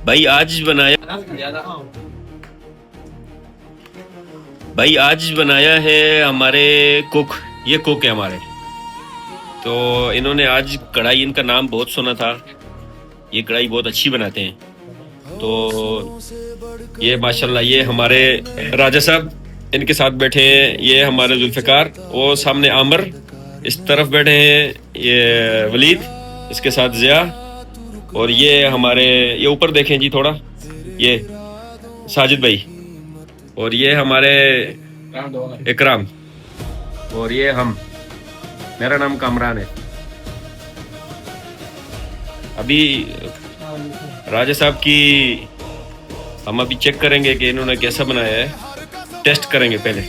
भाई आज बनाया भाई आज बनाया है हमारे कुक। ये कुक है हमारे। तो इन्होंने आज कढ़ाई, इनका नाम बहुत सुना था, ये कढ़ाई बहुत अच्छी बनाते हैं। तो ये माशाल्लाह ये हमारे राजा साहब इनके साथ बैठे हैं, ये हमारे जुल्फ़िकार, वो सामने आमर, इस तरफ बैठे हैं ये वलीद, इसके साथ ज़िया, और ये हमारे, ये ऊपर देखें जी थोड़ा, ये साजिद भाई, और ये हमारे इकराम, और ये हम, मेरा नाम कामरान है। अभी राजा साहब की हम अभी चेक करेंगे कि इन्होंने कैसा बनाया है, टेस्ट करेंगे पहले।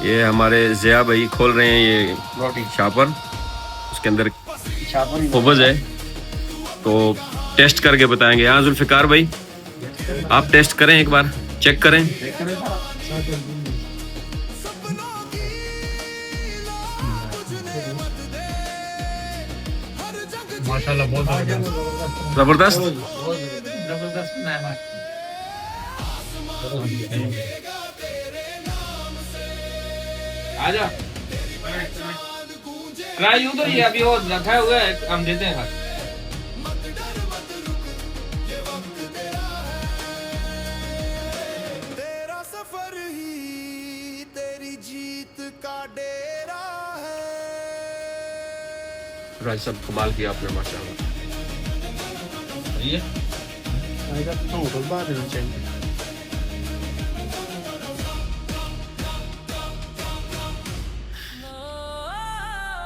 ये हमारे ज़िया भाई खोल रहे हैं ये रोटी शापर, उसके अंदर खुबज है, तो टेस्ट करके बताएंगे। हाँ जुल्फ़िकार भाई, आप टेस्ट करें, एक बार चेक करें। माशाल्लाह बहुत जबरदस्त। आजा ट्राई उधर ही अभी और रखा हुआ है, हम देते हैं हाथ। तेरा सफर ही तेरी जीत का डेरा है। राज साहब कमाल किया आपने माशाल्लाह। सही है। तो बात है